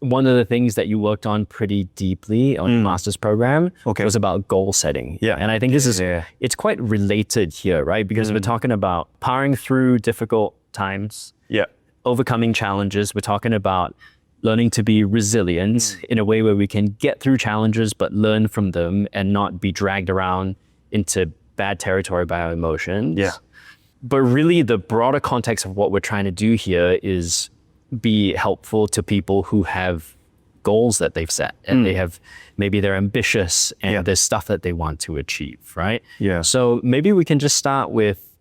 one of the things that you worked on pretty deeply on your master's program Okay. was about goal setting. Yeah. And I think this is, it's quite related here, right? Because we're talking about powering through difficult times, Yeah. overcoming challenges. We're talking about learning to be resilient in a way where we can get through challenges, but learn from them and not be dragged around into bad territory by our emotions. Yeah. But really the broader context of what we're trying to do here is be helpful to people who have goals that they've set and they have, maybe they're ambitious and there's stuff that they want to achieve, right? Yeah. So maybe we can just start with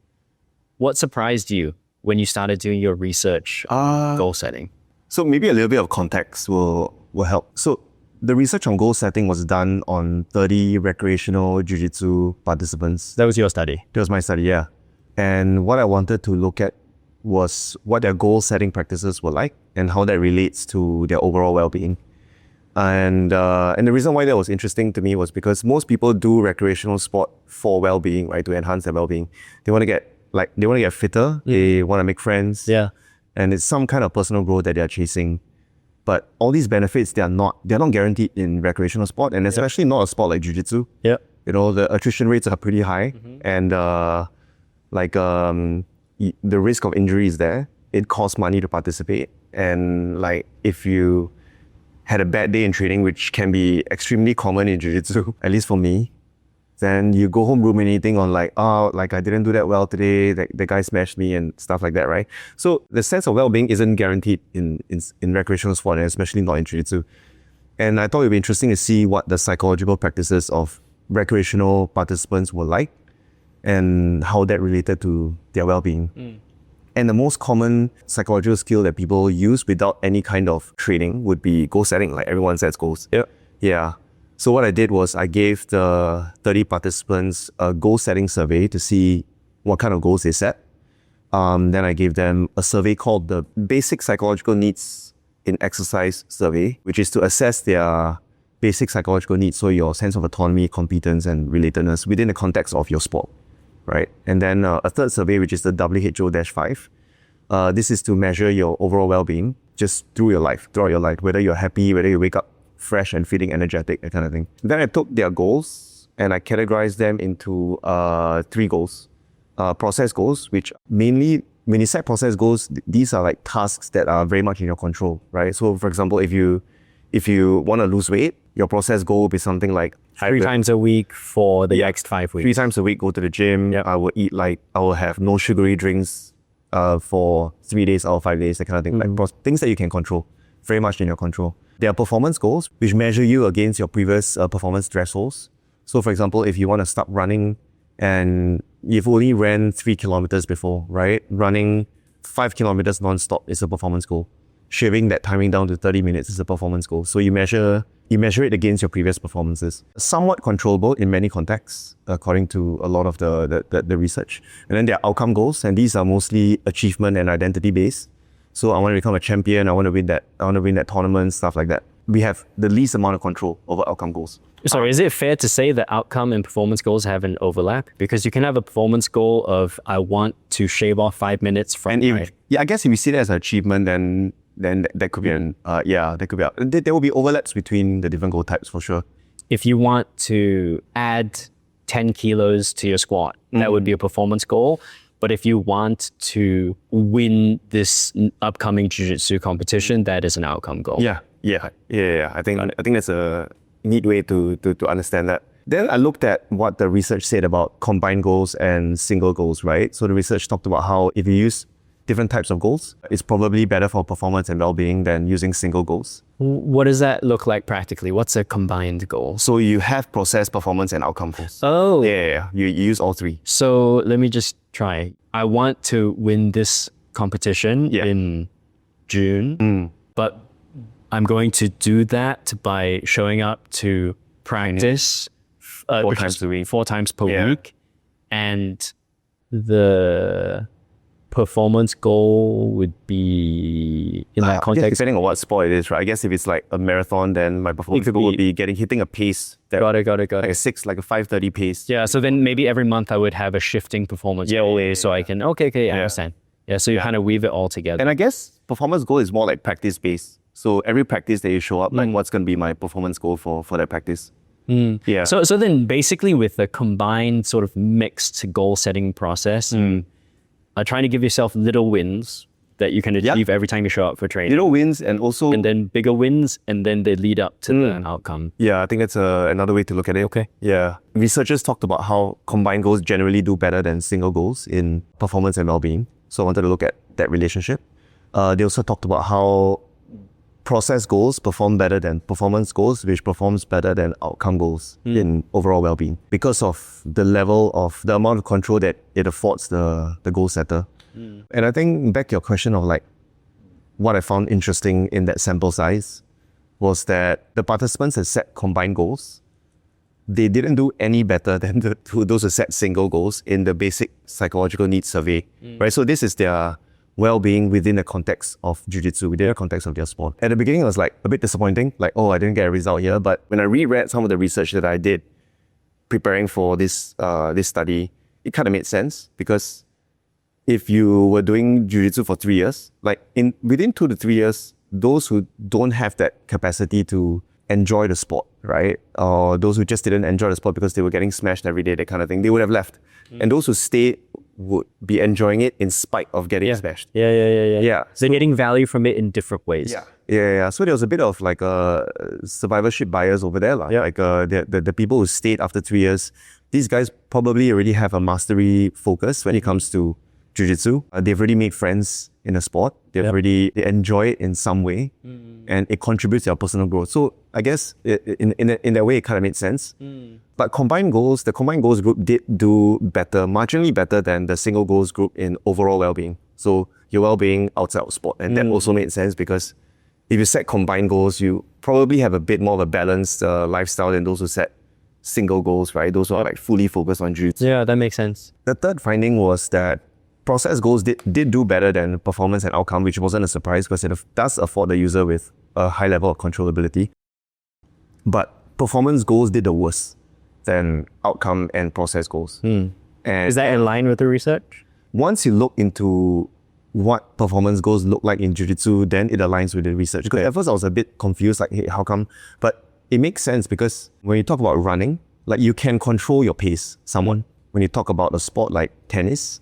what surprised you when you started doing your research on goal setting? So maybe a little bit of context will help. So the research on goal setting was done on 30 recreational jiu-jitsu participants. That was your study? That was my study, yeah. And what I wanted to look at was what their goal setting practices were like and how that relates to their overall well-being. And the reason why that was interesting to me was because most people do recreational sport for well-being, right? To enhance their well-being. They want to get fitter, they want to make friends. Yeah. And it's some kind of personal growth that they're chasing. But all these benefits, they're not guaranteed in recreational sport, and especially not a sport like jiu-jitsu. Yeah. You know, the attrition rates are pretty high, and the risk of injury is there. It costs money to participate, and like if you had a bad day in training, which can be extremely common in jiu-jitsu, at least for me, then you go home ruminating on like, oh, like I didn't do that well today, the guy smashed me and stuff like that, right? So the sense of well-being isn't guaranteed in recreational sport, and especially not in jiu-jitsu. And I thought it'd be interesting to see what the psychological practices of recreational participants were like and how that related to their well-being. And the most common psychological skill that people use without any kind of training would be goal setting. Like everyone sets goals. Yeah. So what I did was I gave the 30 participants a goal setting survey to see what kind of goals they set. Then I gave them a survey called the Basic Psychological Needs in Exercise Survey, which is to assess their basic psychological needs. So your sense of autonomy, competence, and relatedness within the context of your sport, right? And then a third survey, which is the WHO-5. This is to measure your overall well-being just throughout your life, whether you're happy, whether you wake up fresh and feeling energetic, that kind of thing. Then I took their goals and I categorized them into 3 goals. Process goals, which mainly, when you set process goals, these are like tasks that are very much in your control, right? So for example, if you want to lose weight, your process goal will be something like 3 times a week for the next 5 weeks. 3 times a week, go to the gym. I will have no sugary drinks for 3 days or 5 days, that kind of thing. Like things that you can control, very much in your control. There are performance goals, which measure you against your previous performance thresholds. So for example, if you want to start running and you've only ran 3 kilometers before, right? Running 5 kilometers non-stop is a performance goal. Shaving that timing down to 30 minutes is a performance goal. So you measure it against your previous performances. Somewhat controllable in many contexts, according to a lot of the research. And then there are outcome goals, and these are mostly achievement and identity based. So I want to become a champion, I want to win that tournament, stuff like that. We have the least amount of control over outcome goals. Sorry, is it fair to say that outcome and performance goals have an overlap? Because you can have a performance goal of, I want to shave off 5 minutes from I guess if you see that as an achievement, then that could be there will be overlaps between the different goal types for sure. If you want to add 10 kilos to your squat, that would be a performance goal. But if you want to win this upcoming jiu-jitsu competition, that is an outcome goal. Yeah. I think that's a neat way to understand that. Then I looked at what the research said about combined goals and single goals, right? So the research talked about how if you use different types of goals, it's probably better for performance and well-being than using single goals. What does that look like practically? What's a combined goal? So you have process, performance, and outcome goals. Oh. Yeah. You use all 3. So let me just try. I want to win this competition in June, but I'm going to do that by showing up to practice 4 times a week. 4 times per week. And the performance goal would be in that context. Depending on what sport it is, right? I guess if it's like a marathon, then my performance goal would be hitting a pace. Got it. Like a 5:30 pace. Yeah, so then maybe every month I would have a shifting performance goal, so I can, I understand. Yeah, so you kind of weave it all together. And I guess performance goal is more like practice based. So every practice that you show up, like what's going to be my performance goal for that practice? Yeah. So then basically with the combined sort of mixed goal setting process, trying to give yourself little wins that you can achieve every time you show up for training. Little wins and also... And then bigger wins, and then they lead up to the outcome. Yeah, I think that's another way to look at it. Okay. Yeah. Researchers talked about how combined goals generally do better than single goals in performance and well-being. So I wanted to look at that relationship. They also talked about how process goals perform better than performance goals, which performs better than outcome goals in overall well-being because of the amount of control that it affords the goal setter. And I think back to your question of like what I found interesting in that sample size was that the participants had set combined goals. They didn't do any better than those who set single goals in the basic psychological needs survey, right? So this is their well-being within the context of jiu-jitsu, within the context of their sport. At the beginning, it was like a bit disappointing, like, oh, I didn't get a result here. But when I reread some of the research that I did preparing for this study, it kind of made sense because if you were doing jiu-jitsu for 3 years, like within 2 to 3 years, those who don't have that capacity to enjoy the sport, right? Or those who just didn't enjoy the sport because they were getting smashed every day, that kind of thing, they would have left. And those who stayed would be enjoying it in spite of getting smashed. Yeah. They're getting value from it in different ways. Yeah. So there was a bit of like a survivorship bias over there. Like the people who stayed after 3 years, these guys probably already have a mastery focus when it comes to jiu-jitsu. They've already made friends in the sport. They enjoy it in some way, and it contributes to their personal growth. So I guess in that way, it kind of made sense. But the combined goals group did do better, marginally better than the single goals group in overall well-being. So your well-being outside of sport. And that also made sense because if you set combined goals, you probably have a bit more of a balanced lifestyle than those who set single goals, right? Those who are like fully focused on jiu-jitsu. Yeah, that makes sense. The third finding was that process goals did do better than performance and outcome, which wasn't a surprise because it does afford the user with a high level of controllability. But performance goals did the worst than outcome and process goals. And is that in line with the research? Once you look into what performance goals look like in jiu-jitsu, then it aligns with the research. Because at first I was a bit confused, like, hey, how come? But it makes sense because when you talk about running, like you can control your pace somewhat. When you talk about a sport like tennis,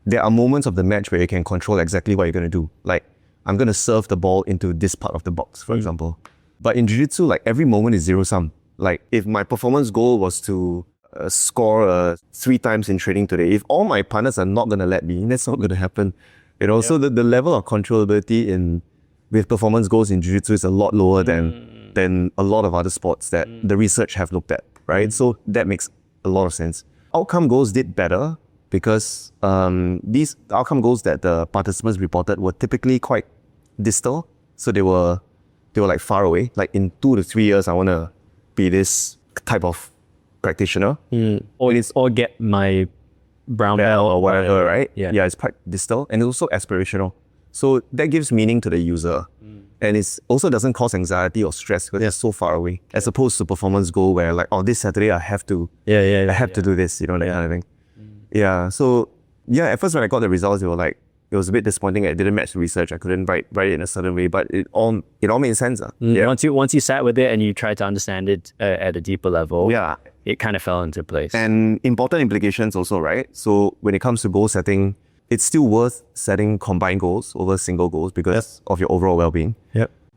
there are moments of the match where you can control exactly what you're going to do. Like, I'm going to serve the ball into this part of the box, for example. But in jiu-jitsu, like every moment is zero-sum. Like if my performance goal was to score 3 times in training today, if all my partners are not going to let me, that's not going to happen. You know, so the level of controllability with performance goals in jiu-jitsu is a lot lower than a lot of other sports that the research have looked at, right? So that makes a lot of sense. Outcome goals did better because these outcome goals that the participants reported were typically quite distal. So they were like far away. Like in 2 to 3 years, I want to be this type of practitioner. Or get my brown belt or whatever, right? Yeah, it's quite distal and it's also aspirational. So that gives meaning to the user. And it also doesn't cause anxiety or stress because they're so far away. As opposed to performance goal where like, oh, this Saturday I have to to do this, you know, that kind of thing. Yeah, so at first when I got the results, it was a bit disappointing. It didn't match the research. I couldn't write it in a certain way, but it all made sense. Once you sat with it and you tried to understand it at a deeper level, it kind of fell into place. And important implications also, right? So when it comes to goal setting, it's still worth setting combined goals over single goals because of your overall well-being.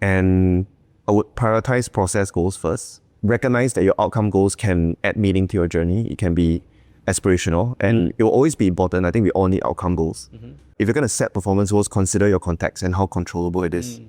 And I would prioritize process goals first. Recognize that your outcome goals can add meaning to your journey. It can be aspirational and it will always be important. I think we all need outcome goals. If you're going to set performance goals, consider your context and how controllable it is.